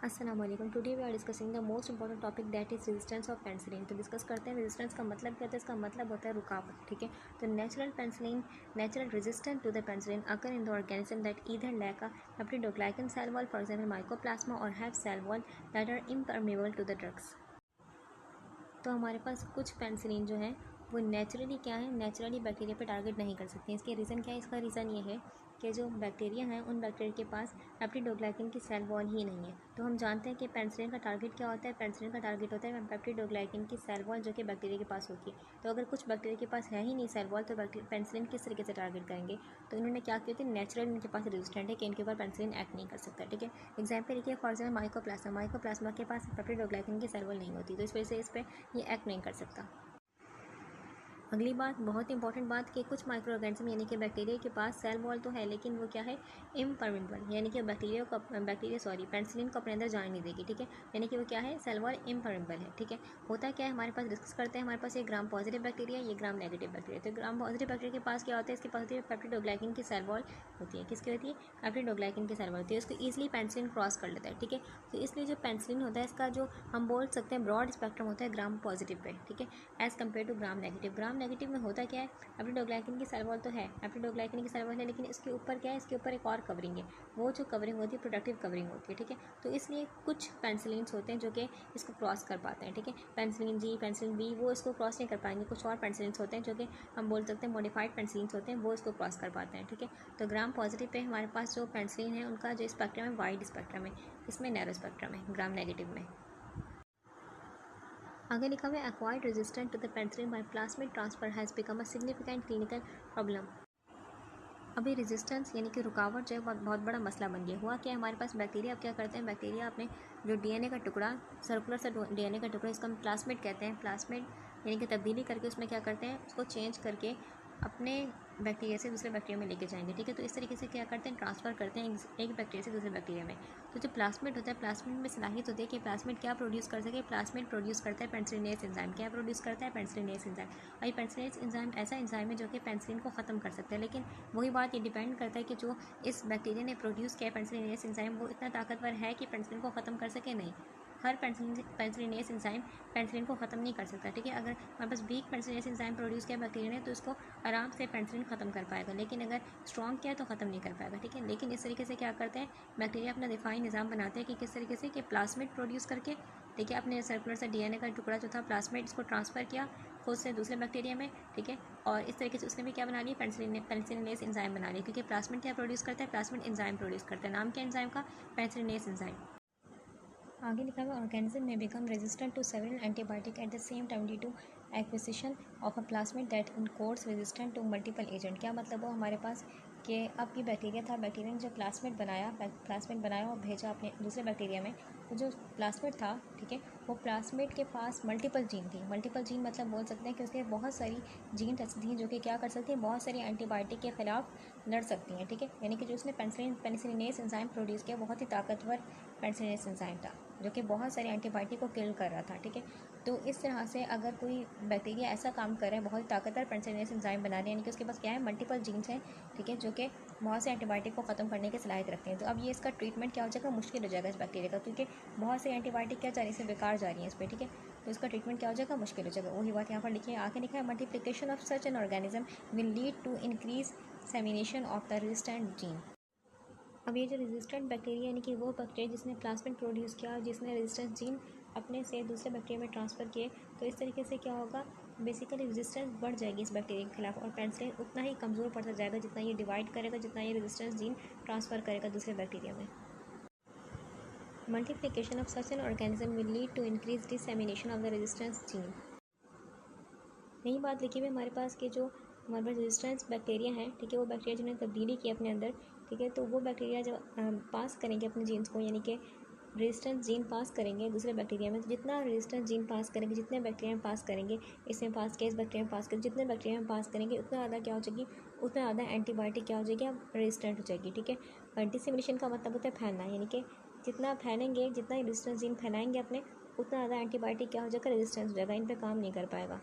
अस्सलाम वालेकुम। Today we are discussing the most important topic that is resistance of penicillin. तो discuss करते हैं रेजिस्टेंस का मतलब क्या होता है। इसका मतलब होता है रुकावट। ठीक है, तो natural resistant to the penicillin occur in the organism that either lack a peptidoglycan cell wall for example mycoplasma और have cell wall that are impermeable to the drugs. तो हमारे पास कुछ पेंसिलिन जो है वो नेचुरली क्या है, नेचुरली बैक्टीरिया पे टारगेट नहीं कर सकते हैं। इसके रीज़न क्या है? इसका रीज़न ये है कि जो बैक्टीरिया हैं उन बैक्टीरिया के पास पेप्टिडोग्लाइकन की सेल वॉल ही नहीं है। तो हम जानते हैं कि पेंसिलिन का टारगेट क्या होता है। पेंसिलिन का टारगेट होता है पेप्टिडोग्लाइकन की सेल वॉल जो कि बैक्टीरिया के पास होती है। तो अगर कुछ बैक्टीरिया के पास है ही नहीं सेल वॉल तो पेंसिलिन किस तरीके से टारगेट करेंगे? तो इन्होंने क्या किया था, नेचुरल इनके पास रेजिस्टेंट है कि इनके ऊपर पेंसिलिन एक्ट नहीं कर सकता। ठीक है, एग्जाम्पल देखिए, फॉर एग्जाम्पल माइकोप्लाज्मा के पास पेप्टिडोग्लाइकन की सेल वॉल नहीं होती, तो इस वजह से इस पर ये एक्ट नहीं कर सकता। अगली बात, बहुत इंपॉर्टेंट बात, कि कुछ माइक्रो ऑर्गेनिज्म यानी कि बैक्टीरिया के पास सेल वॉल तो है लेकिन वो क्या है, इम्परमेबल, यानी कि पेंसिलिन को अपने अंदर जाने नहीं देगी। ठीक है, यानी कि वो क्या है, सेल वॉल इम्परमेबल है। ठीक है, होता क्या है, हमारे पास डिस्कस करते हैं, हमारे पास ये ग्राम पॉजिटिव बैक्टीरिया, ये ग्राम नेगेटिव बैक्टीरिया। तो ग्राम पॉजिटिव बैक्टीरिया के पास क्या होता है, इसके पास होती है पेप्टिडोग्लाइकन की सेल वॉल होती है। किसकी होती है? पेप्टिडोग्लाइकन की सेल वॉल होती है। इसको ईजिली पेंसिलिन क्रॉस कर लेता है। ठीक है, तो इसलिए जो पेंसिलिन होता है इसका जो हम बोल सकते हैं ब्रॉड स्पेक्ट्रम होता है ग्राम पॉजिटिव पे। ठीक है, as compare to gram negative. Gram negative में होता क्या है, पेप्टिडोग्लाइकन की सेल वॉल तो है, पेप्टिडोग्लाइकन की सेल वॉल है, लेकिन इसके ऊपर क्या है, इसके ऊपर एक और कवरिंग है। वो जो कवरिंग होती है प्रोटेक्टिव कवरिंग होती है। ठीक है, तो इसलिए कुछ पेंसिलिन्स होते हैं जो कि इसको क्रॉस कर पाते हैं। ठीक है, पेंसिलिन जी, पेंसिलिन बी वो इसको क्रॉस नहीं कर पाएंगे। कुछ और पेंसिलिन्स होते हैं जो कि हम बोल सकते हैं मॉडिफाइड पेंसिलिन्स होते हैं, वो इसको क्रॉस कर पाते हैं। ठीक है, तो ग्राम पॉजिटिव पे हमारे पास जो पेंसिलिन है उनका जो स्पेक्ट्रम है वाइड स्पेक्ट्रम है, इसमें नैरो स्पेक्ट्रम है ग्राम नेगेटिव में। आगे लिखा हुआ है acquired resistant to the penicillin by plasmid transfer has become a significant clinical problem. अभी रेजिस्टेंस यानी कि रुकावट जो है बहुत बड़ा मसला बन गया। हुआ क्या है, हमारे पास बैक्टीरिया अब क्या करते हैं, बैक्टीरिया अपने जो डीएनए का टुकड़ा, सर्कुलर सा डीएनए का टुकड़ा, इसको हम प्लाज्मिड कहते हैं, प्लाज्मिड यानी कि तब्दीली करके उसमें क्या करते हैं, उसको चेंज करके अपने बैक्टीरिया से दूसरे बैक्टीरिया में लेके जाएंगे। ठीक है, तो इस तरीके से क्या करते हैं, ट्रांसफ़र करते हैं एक बैक्टीरिया से दूसरे बैक्टीरिया में। तो जो प्लाज्मिड होता है, प्लाज्मिड में सलाहियत होती है कि प्लाज्मिड क्या प्रोड्यूस कर सके, प्लाज्मिड प्रोड्यूस करता है पेंसिलिनेस एंजाइम। क्या प्रोड्यूस करता है? पेंसिलिनेस एंजाइम। और ये पेंसिलिनेस एंजाइम ऐसा एंजाइम है जो कि पेंसिलिन को ख़त्म कर सकता है। लेकिन वही बात, ये डिपेंड करता है कि जो इस बैक्टीरिया ने प्रोड्यूस किया पेंसिलिनेस एंजाइम वो इतना ताकतवर है कि पेंसिलिन को ख़त्म कर सके, नहीं। हर पेंसिलिनेस एंजाइम पेंसिलिन को ख़त्म नहीं कर सकता। ठीक है, अगर हमारे पास वीक पेंसिलिनेस एंजाइम प्रोड्यूस किया बैक्टीरिया ने तो इसको आराम से पेंसिलिन ख़त्म कर पाएगा, लेकिन अगर स्ट्रॉन्ग किया तो ख़त्म नहीं कर पाएगा। ठीक है, लेकिन इस तरीके से क्या करते हैं, बैक्टीरिया अपना दिफाई निज़ाम बनाते हैं कि किस तरीके से, कि प्लाज्मिड प्रोड्यूस करके, ठीक है, अपने सर्कुलर से डीएनए का टुकड़ा जो था प्लाज्मिड, इसको ट्रांसफ़र किया खुद से दूसरे बैक्टीरिया में। ठीक है, और इस तरीके से उसने भी क्या बना लिया, पेंसिलिनेस एंजाइम बना लिया, क्योंकि प्लाज्मिड क्या प्रोड्यूस करता है, प्लाज्मिड एंजाइम प्रोड्यूस करता है। नाम क्या एंजाइम का? Penicillinase enzyme. आगे लिखा हुआ ऑर्गेनिज्म में become resistant to several antibiotic at the same time due to acquisition of a plasmid that encodes resistant to multiple agent. क्या मतलब हो हमारे पास कि अब ये बैक्टीरिया था, बैक्टीरिया ने जो प्लाज्मिड बनाया और भेजा अपने दूसरे बैक्टीरिया में। तो जो प्लाज्मिड था, ठीक है, वो प्लाज्मिड के पास मल्टीपल जीन थी। मल्टीपल जीन मतलब बोल सकते हैं कि उसके बहुत सारी जीन ऐसी थी जो कि क्या कर सकती हैं, बहुत सारी एंटीबायोटिक के खिलाफ लड़ सकती हैं। ठीक है, यानी कि जो उसने पेनिसिलिनेस एंजाइम प्रोड्यूस किया बहुत ही ताकतवर पेनिसिलिनेस एंजाइम था जो कि बहुत सारे एंटीबायोटिक को किल कर रहा था। ठीक है, तो इस तरह से अगर कोई बैक्टीरिया ऐसा काम कर रहा है, बहुत ताकतवर पेनिसिलिनेस एंजाइम बना रहे हैं, यानी कि उसके पास क्या है, मल्टीपल जीन्स हैं, ठीक है, जो कि बहुत से एंटीबायोटिक को ख़त्म करने की सलाहियत रखते हैं। तो अब ये इसका ट्रीटमेंट क्या हो जाएगा, मुश्किल हो जाएगा इस बैक्टीरिया का, क्योंकि बहुत से एंटीबायोटिक क्या जा रही है, बेकार जा रही है इस पर। ठीक है, तो इसका ट्रीटमेंट क्या हो जाएगा, मुश्किल हो जाएगा। वही बात यहाँ पर लिखिए, आगे लिखा है multiplication of such an organism will lead to increase dissemination of the resistant gene. अब ये जो रेजिस्टेंट बैक्टीरिया यानी कि वो बैक्टीरिया जिसने प्लाज्मिड प्रोड्यूस किया, जिसने रेजिस्टेंस जीन अपने से दूसरे बैक्टीरिया में ट्रांसफ़र किए, तो इस तरीके से क्या होगा, बेसिकली रेजिस्टेंस बढ़ जाएगी इस बैक्टीरिया के खिलाफ, और पेनिसिलिन उतना ही कमज़ोर पड़ता जाएगा जितना ये डिवाइड करेगा, जितना ये रेजिस्टेंस जीन ट्रांसफ़र करेगा दूसरे बैक्टीरिया में। Multiplication of such an organism will lead to increase dissemination of the resistance gene. यही बात लिखी हुई हमारे पास कि जो हमारे पास रेजिस्टेंस बैक्टीरिया हैं, ठीक है, वो बैक्टीरिया जिन्होंने तब्दीली की अपने अंदर, ठीक है, तो वो बैक्टीरिया जब पास करेंगे अपने जीन्स को, यानी कि रेजिस्टेंस जीन पास करेंगे दूसरे बैक्टीरिया में, तो जितना रेजिस्टेंस जीन पास करेंगे, जितने बैक्टीरिया में पास करेंगे, इसमें पास किया, इस बैक्टीरिया में पास करेंगे, जितने बैक्टीरिया में पास करेंगे उतना ज़्यादा क्या हो जाएगी, उतना ज़्यादा एंटीबायोटिक क्या हो जाएगी, अब रेजिस्टेंट हो जाएगी। ठीक है, डिसेमिनेशन का मतलब होता है फैलना, यानी कि जितना फैलेंगे, जितना रेजिस्टेंस जीन फैलाएंगे अपने, उतना ज़्यादा एंटीबायोटिक क्या हो जाएगा, रेजिस्टेंस हो जाएगा, इन पर काम नहीं कर पाएगा।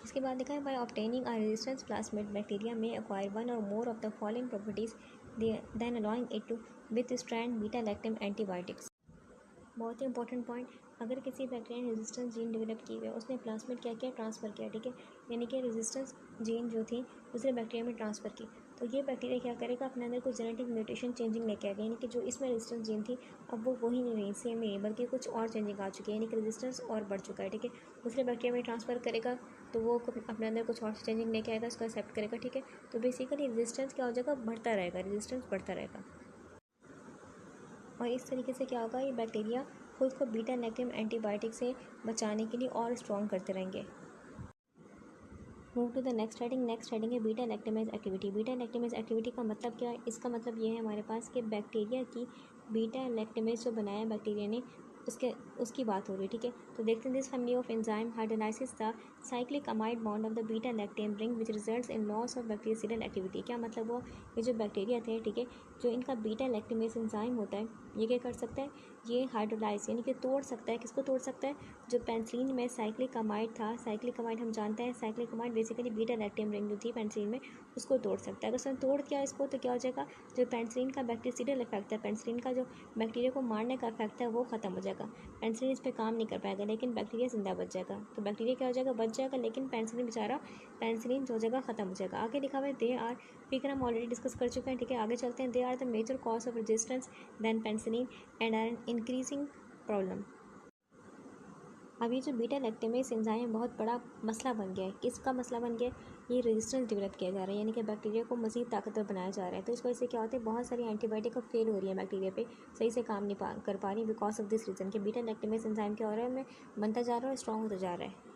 इसके बाद लिखा है by obtaining a resistance plasmid bacteria में एक्वायर वन और more of the following properties then allowing it to withstand beta-lactam antibiotics. बहुत ही इंपॉर्टेंट पॉइंट, अगर किसी बैक्टीरिया ने रेजिस्टेंस जीन डेवलप की हुई है, उसने प्लाज्मिड क्या किया, ट्रांसफ़र किया, ठीक है, यानी कि रेजिस्टेंस जीन जो थी दूसरे बैक्टीरिया में ट्रांसफ़र की, तो ये बैक्टीरिया क्या करेगा, अपने अंदर कुछ जेनेटिक म्यूटेशन चेंजिंग लेके आएगा, यानी कि जो इसमें रेजिस्टेंस जीन थी अब वो वही नहीं रही, सेम नहीं, बल्कि कुछ और चेंजिंग आ चुकी है, यानी कि रेजिस्टेंस और बढ़ चुका है, ठीक है, दूसरे बैक्टीरिया में ट्रांसफ़र करेगा तो वो अपने अंदर कुछ और चेंजिंग लेके आएगा, उसको एक्सेप्ट करेगा, ठीक है, तो बेसिकली रेजिस्टेंस क्या हो जाएगा, बढ़ता रहेगा, रेजिस्टेंस बढ़ता रहेगा। और इस तरीके से क्या होगा, ये बैक्टीरिया खुद को बीटा-लैक्टम एंटीबायोटिक से बचाने के लिए और स्ट्रॉन्ग करते रहेंगे। Move to the next heading. Next heading है beta lactamase activity. Beta lactamase activity का मतलब क्या है, इसका मतलब ये है हमारे पास कि बैक्टीरिया की बीटा लैक्टेमेज जो बनाया बैक्टीरिया ने उसकी बात हो रही है, ठीक है, तो देखते हैं this family of enzyme hydrolysis the cyclic amide bond of the beta lactam ring which results in loss of bactericidal activity. क्या मतलब वो, ये जो बैक्टीरिया थे, ठीक है, जो इनका बीटा लैक्टेमेज एंजाइम होता है, ये क्या कर सकता है, ये हाइड्रोलाइज यानी कि तोड़ सकता है, किसको तोड़ सकता है, जो पेंसिलिन में साइक्लिक अमाइड था, साइक्लिक अमाइड हम जानते हैं, cyclic amide basically beta lactam ring जो थी पेंसिलिन में, उसको तोड़ सकता है। अगर उसने तोड़ दिया इसको तो क्या हो जाएगा, जो पेंसिलिन का बैक्टीरियासिडल इफेक्ट है, पेंसिलिन का जो बैक्टीरिया को मारने का इफेक्ट है वो खत्म हो जाएगा, पेंसिलिन इस पर काम नहीं कर पाएगा, लेकिन बैक्टीरिया जिंदा बच जाएगा, तो बैक्टीरिया क्या हो जाएगा, बच जाएगा, लेकिन पेंसिलिन बेचारा पेंसिलिन जो हो जाएगा खत्म हो जाएगा। आगे लिखा हुआ है दे आर, फिर हम ऑलरेडी डिस्कस कर चुके हैं, ठीक है, आगे चलते हैं, they are the major cause of resistance than penicillin and are an increasing problem. अब ये जो बीटा लैक्टेमेज एंजाइम है बहुत बड़ा मसला बन गया है, किसका मसला बन गया है, ये रेजिस्टेंस डेवलप किया जा रहा है, यानी कि बैक्टीरिया को मज़ीद ताकतवर बनाया जा रहा है, तो इस वजह से क्या होता है, बहुत सारी एंटीबायोटिक अब फेल हो रही है बैक्टीरिया पे, सही से काम नहीं कर पा रही, बिकॉज ऑफ दिस रीज़न कि बीटा लैक्टेमेज एंजाइम क्या हो रहा है, में बनता जा रहा है, स्ट्रॉन्ग होता जा रहा है।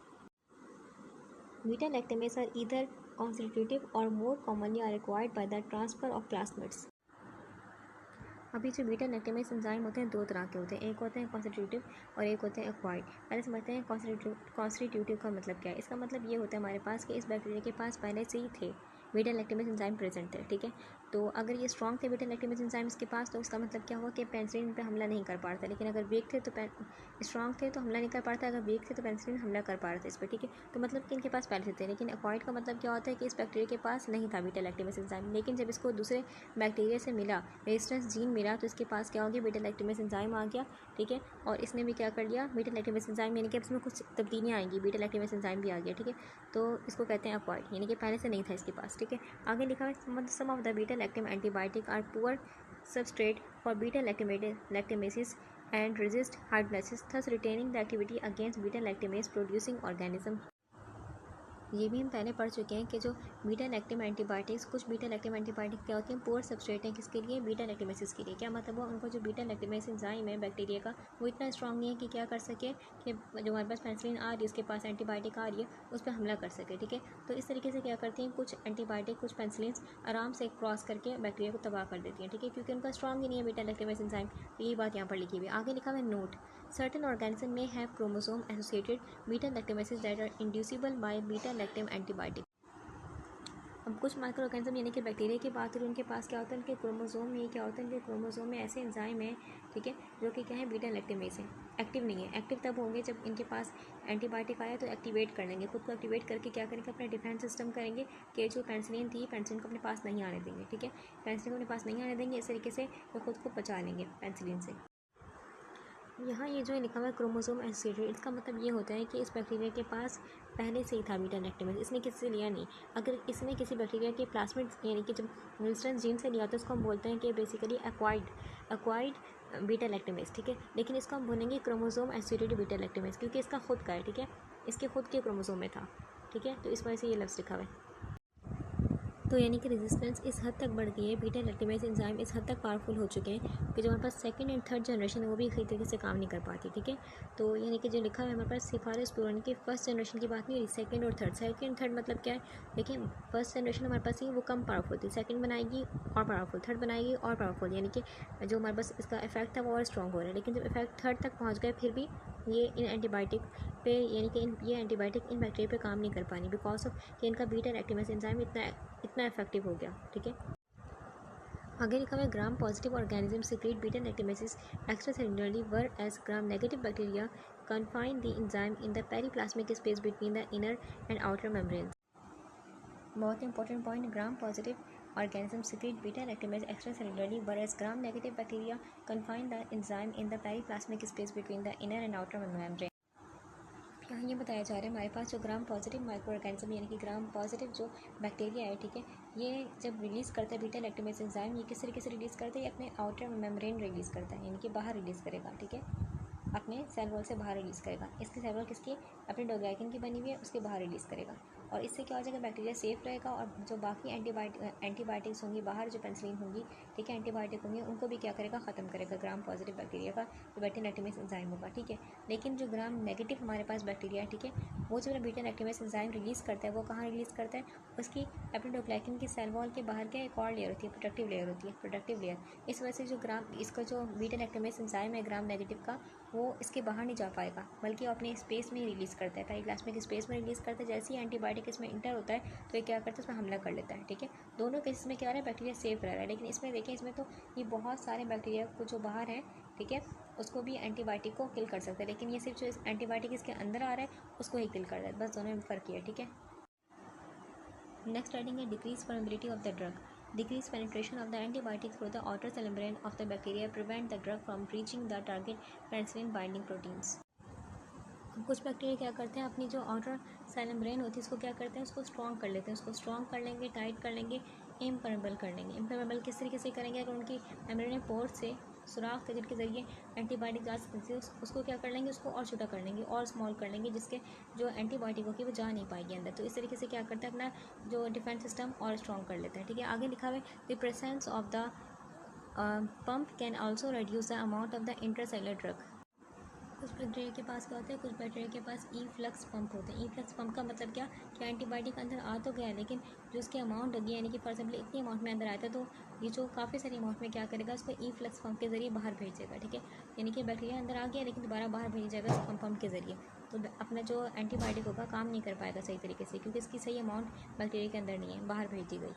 Beta lactamase are either constitutive और more commonly are required by the transfer of plasmids. अभी जो बीटा लैक्टेमेज एंजाइम होते हैं दो तरह के होते हैं, एक होते हैं कॉन्स्टिट्यूटिव और एक होते हैं एक्वायर्ड। पहले समझते हैं कॉन्स्टिट्यूटिव का मतलब क्या है। इसका मतलब ये होता है हमारे पास कि इस बैक्टीरिया के पास पहले से ही थे बीटा लैक्टेमेज एंजाइम प्रेजेंट थे, ठीक है, तो अगर ये स्ट्रॉन्ग थे बीटा लैक्टेमेज एंजाइम इसके पास, तो उसका मतलब क्या हुआ कि पेंसिलिन पे हमला नहीं कर पा रहा था, लेकिन अगर वीक थे तो स्ट्रॉन्ग थे तो हमला नहीं कर पा रहा था, अगर वीक थे तो पेंसिलिन हमला कर पा रहे थे इस पर, ठीक है, तो मतलब कि इनके पास पहले से थे। लेकिन एक्वायर्ड का मतलब क्या होता है कि इस बैक्टीरिया के पास नहीं था बीटा लैक्टेमेज एंजाइम, लेकिन जब इसको दूसरे बैक्टीरिया से मिला, रेजिस्टेंस जीन मिला, तो इसके पास क्या हो गया, बीटा लैक्टेमेज एंजाइम आ गया, ठीक है, और इसने भी क्या कर लिया, बीटा लैक्टेमेज एंजाइम, यानी कि इसमें कुछ तब्दीलियाँ आएंगी, बीटा लैक्टेमेज एंजाइम भी आ गया, ठीक है, तो इसको कहते हैं एक्वायर्ड, यानी कि पहले से नहीं था इसके पास, ठीक है। आगे लिखा है some of the beta lactam antibiotic are poor substrate for beta lactamases and resist hydrolysis, thus retaining the activity against beta lactamase producing organism। ये भी हम पहले पढ़ चुके हैं कि जो बीटा लैक्टम एंटीबायोटिक्स, कुछ बीटा लैक्टम एंटीबायोटिक क्या होती हैं, पुअर सबस्ट्रेट हैं, किसके लिए, बीटा लैक्टेमेसिस के लिए। क्या मतलब वो, उनको जो बीटा लैक्टेमेस एंजाइम है बैक्टीरिया का वो इतना स्ट्रॉन्ग नहीं है कि क्या कर सके, कि जो हमारे पास पेंसिलिन आ रही है उसके पास एंटीबायोटिक आ रही है उस पर हमला कर सके, ठीक है, तो इस तरीके से क्या करती हैं, कुछ एंटीबायोटिक कुछ पेंसिलिन आराम से क्रॉस करके बैक्टीरिया को तबाह कर देती हैं, ठीक है, क्योंकि उनका स्ट्रॉन्ग ही नहीं है बीटा लैक्टेमेस एंजाइम, तो ये बात यहाँ पर लिखी हुई है। आगे लिखा हुआ है note, certain organisms may have chromosome associated beta lactamases that are inducible by beta lactam antibiotic। अब कुछ माइक्रो ऑर्गेनिज्म यानी कि बैक्टीरिया की बात करें, उनके पास क्या होता है, उनके क्रोमोसोम में क्या होता है, उनके क्रोमोसोम में ऐसे एंजाइम है, ठीक है, जो कि क्या है, बीटा लैक्टेमेस है, एक्टिव नहीं है, एक्टिव तब होंगे जब इनके पास एंटीबायोटिक आया तो एक्टिवेट कर लेंगे, खुद को एक्टिवेट करके क्या करेंगे, अपना डिफेंस सिस्टम करेंगे कि जो पेंसिलिन थी पेंसिलिन को अपने पास नहीं आने देंगे, ठीक है, पेंसिलिन को अपने पास नहीं आने देंगे, इस तरीके से वो खुद को बचा लेंगे पेंसिलिन से। यहाँ ये जो लिखा हुआ है क्रोमोसोम एसोसिएटेड, इसका मतलब ये होता है कि इस बैक्टीरिया के पास पहले से ही था बीटा लैक्टेमेस, इसने किसी से लिया नहीं। अगर इसने किसी बैक्टीरिया के प्लाज्मिड यानी कि जब रेजिस्टेंस जीन से लिया तो इसको हम बोलते हैं कि बेसिकली एक्वायर्ड बीटा लैक्टेमेस, ठीक है, लेकिन इसको हम बोलेंगे क्रोमोसोम एसोसिएटेड बीटा लैक्टेमेस, क्योंकि इसका खुद का है, ठीक है, इसके खुद के क्रोमोसोम में था, ठीक है, तो इस वजह से ये लफ्ज़ लिखा हुआ है। तो यानी कि रेजिस्टेंस इस हद तक बढ़ गई है, बीटा लैक्टेमेज एंजाइम इस हद तक पावरफुल हो चुके हैं कि जो हमारे पास सेकंड एंड थर्ड जनरेशन है वो भी सही तरीके से काम नहीं कर पाती, ठीक है, तो यानी कि जो लिखा है हमारे पास सिफारिशपुरन की फर्स्ट जनरेशन की बात नहीं रही, सेकंड और थर्ड। सेकंड थर्ड मतलब क्या है, देखिए फर्स्ट जनरेशन हमारे पास ही वो कम पावरफुल थी, सेकंड बनाएगी और पावरफुल, थर्ड बनाएगी और पावरफुल, यानी कि जो हमारे पास इसका इफेक्ट था वो और स्ट्रॉन्ग हो रहा है, लेकिन जब इफेक्ट थर्ड तक पहुँच गए फिर भी ये इन एंटीबायोटिक पे यानी कि ये एंटीबायोटिक इन बैक्टीरिया पे काम नहीं कर पानी, बिकॉज ऑफ कि इनका बीटा लैक्टेमेज एंजाइम इतना इफेक्टिव हो गया, ठीक है। आगे लिखा हुआ है gram positive organism secrete beta lactamases extracellularly whereas gram negative bacteria confine the enzyme in the periplasmic space between the inner and outer membranes। बहुत important point, gram positive organisms secrete beta-lactamase extracellularly, whereas gram-negative bacteria confine the enzyme in the periplasmic space between the inner and outer membrane. यहाँ ये बताया जा रहा है हमारे पास जो gram positive micro organism यानी कि ग्राम पॉजिटिव जो बैक्टीरिया है, ठीक है, ये जब रिलीज़ करता है बीटा लैक्टेमेज एंजाइम, ये किस तरीके से रिलीज़ करता है, ये अपने आउटर मेम्ब्रेन रिलीज़ करता है, यानी कि बाहर रिलीज़ करेगा, ठीक है, अपने सेल वॉल से बाहर रिलीज़ करेगा। इसकी सेल वॉल किसकी, अपने डोग्लाइकन की बनी हुई है, उसके बाहर रिलीज़ करेगा। और इससे क्या हो जाएगा, बैक्टीरिया सेफ रहेगा और जो बाकी एंटीबायोटिक्स होंगी बाहर, जो पेनिसिलिन होंगी, ठीक है, एंटीबायोटिक होंगे, उनको भी क्या करेगा, ख़त्म करेगा ग्राम पॉजिटिव बैक्टीरिया का जो बीटा लैक्टेमेज एंजाइम होगा, ठीक है। लेकिन जो ग्राम नेगेटिव हमारे पास बैक्टीरिया है, ठीक है, वो जो बीटा लैक्टेमेज एंजाइम रिलीज़ करता है वो कहाँ रिलीज़ करता है, उसकी एपिडोग्लाइकन की सेल वॉल के बाहर क्या एक और लेयर होती है, प्रोटेक्टिव लेयर होती है, प्रोटेक्टिव लेयर। इस वजह से जो ग्राम इसका जो बीटा लैक्टेमेज एंजाइम है ग्राम नेगेटिव का, वो इसके बाहर नहीं जा पाएगा, बल्कि अपने स्पेस में ही रिलीज़ करता है, पेरिप्लाज्मिक स्पेस में रिलीज़ करता है। जैसे ही एंटीबायोटिक इसमें इंटर होता है तो ये क्या करता है, उसमें हमला कर लेता है, ठीक है। दोनों केसेस में क्या रहा है, बैक्टीरिया सेफ रह रहा है। लेकिन इसमें देखें, इसमें तो ये बहुत सारे बैक्टीरिया को जो बाहर हैं, ठीक है, उसको भी एंटीबायोटिक को किल कर सकता है, लेकिन ये सिर्फ जो एंटीबायोटिक इसके अंदर आ रहा है उसको ही किल कर रहा है, बस दोनों में फ़र्क है, ठीक है। नेक्स्ट हेडिंग है decrease permeability of the drug. Decreased penetration of the antibiotic through the outer cell membrane of the bacteria prevent the drug from reaching the target penicillin binding proteins. कुछ बैक्टीरिया क्या करते हैं, अपनी जो outer cell membrane होती है उसको क्या करते हैं, उसको स्ट्रॉन्ग कर लेते हैं, उसको स्ट्रॉन्ग कर लेंगे, टाइट कर लेंगे, इम्परमेबल कर लेंगे। इम्परमेबल किस तरीके से करेंगे, अगर उनकी मेम्ब्रेन पोर्ट से सुराख के जिनके ज़रिए एंटीबायोटिक जा सकती है उसको क्या कर लेंगे, उसको और छोटा कर लेंगे और स्मॉल कर लेंगे, जिसके जो एंटीबायोटिक होगी वो जा नहीं पाएगी अंदर। तो इस तरीके से क्या करता है, अपना जो डिफेंस सिस्टम और स्ट्रॉन्ग कर लेता है, ठीक है। आगे लिखा हुआ है the presence of the pump can also reduce the amount of the intercellular drug. कुछ बैक्टीरिया के पास क्या होता है, कुछ बैक्टीरिया के पास ई फ्लक्स पंप होते हैं। ई फ्लक्स पंप का मतलब क्या एंटीबायोटिक अंदर आ तो गया, लेकिन जो उसकी अमाउंट होगी, यानी कि फॉर एग्जाम्पल इतनी अमाउंट में अंदर आया था, तो ये जो काफ़ी सारी अमाउंट में क्या करेगा, उसको ई फ्लक्स पंप के ज़रिए बाहर भेजेगा, ठीक है। यानी कि बैक्टीरिया अंदर आ गया लेकिन दोबारा बाहर भेजा जाएगा उस पंप के ज़रिए, तो अपना जो एंटीबायोटिक होगा काम नहीं कर पाएगा सही तरीके से, क्योंकि इसकी सही अमाउंट बैक्टीरिया के अंदर नहीं है, बाहर भेज दी गई।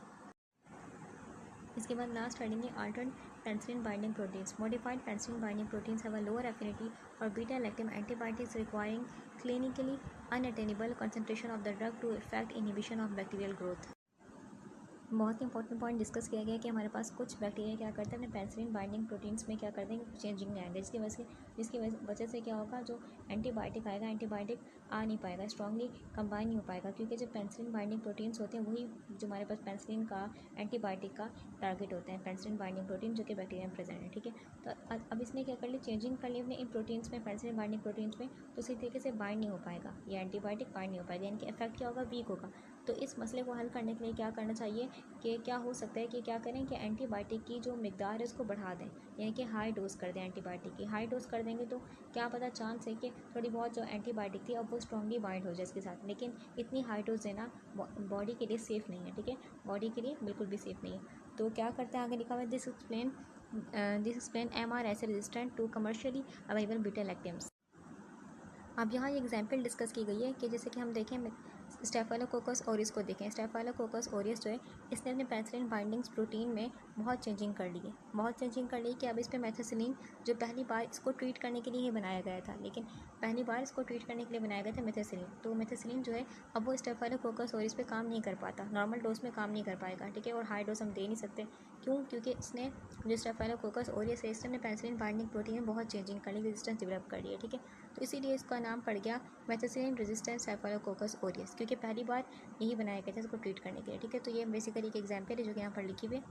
इसके बाद लास्ट हेडिंग है Altered penicillin binding proteins. Modified penicillin binding proteins have a lower affinity for beta lactam antibiotics, requiring clinically unattainable concentration of the drug to effect inhibition of bacterial growth. बहुत ही important point discuss किया गया कि हमारे पास कुछ bacteria क्या करते हैं, अपने पेनिसिलिन बाइंडिंग प्रोटीन्स में क्या कर देंगे, चेंजिंग नहीं आएंगे, जिसकी वजह से क्या होगा, जो एंटीबायोटिक आएगा एंटीबायोटिक आ नहीं पाएगा, स्ट्रांगली कंबाइन नहीं हो पाएगा, क्योंकि जो पेनिसिलिन बाइंडिंग प्रोटीन्स होते हैं वही जो हमारे पास पेनिसिलिन का एंटीबायोटिक का टारगेट होते हैं, पेनिसिलिन बाइंडिंग प्रोटीन जो कि बैक्टीरिया में प्रेजेंट है, ठीक है। तो अब इसने क्या कर ली, चेंजिंग कर ली अपने इन प्रोटीन्स में, पेनिसिलिन बाइंडिंग प्रोटीन्स में, तो उसी तरीके से बाइंड नहीं हो पाएगा, ये एंटीबायोटिक बाइंड नहीं हो पाएगा, यानी कि इफेक्ट क्या होगा, वीक होगा। तो इस मसले को हल करने के लिए क्या करना चाहिए कि क्या हो सकता है कि क्या करें कि एंटीबायोटिक की जो मिकदार है उसको बढ़ा दें, यानी कि हाई डोज कर दें एंटीबायोटिक की। हाई डोज कर देंगे तो क्या पता चांस है कि थोड़ी बहुत जो एंटीबायोटिक थी अब वो स्ट्रांगली बाइंड हो जाए इसके साथ, लेकिन इतनी हाई डोज देना बॉडी के लिए सेफ़ नहीं है, ठीक है, बॉडी के लिए बिल्कुल भी सेफ़ नहीं है। तो क्या करते हैं, आगे लिखा हुआ है this explain MRSA resistant to commercially available beta lactams. अब यहाँ ये एग्जाम्पल डिस्कस की गई है कि जैसे कि हम देखें स्टेफाइलोकोकस ओरियस को देखें, स्टेफाइलोकोकस ओरियस जो है इसने अपने पेनिसिलिन बाइंडिंग्स प्रोटीन में बहुत चेंजिंग कर ली है, बहुत चेंजिंग कर ली कि अब इस पर मेथिसिलिन जो पहली बार इसको ट्रीट करने के लिए ही बनाया गया था, लेकिन पहली बार इसको ट्रीट करने के लिए बनाया गया था मेथिसिलिन, तो मेथिसिलिन जो है अब वो स्टेफाइलोकोकस ओरियस पे काम नहीं कर पाता, नॉर्मल डोज में काम नहीं कर पाएगा, ठीक है, और हाई डोज हम दे नहीं सकते। क्यों, क्योंकि इसने जो स्टेफाइलोकोकस ओरियस है इसने पेनिसिलिन बाइंडिंग प्रोटीन में बहुत चेंजिंग कर ली, रेजिस्टेंस डेवलप कर लिया, ठीक है। तो इसीलिए इसका नाम पड़ गया मेथिसिलिन रेजिस्टेंट स्टेफाइलोकोकस ओरियस, क्योंकि पहली बार यही बनाया गया था इसको ट्रीट करने के लिए, ठीक है। तो ये बेसिकली एक एग्जाम्पल है जो कि यहाँ पर लिखी हुई है।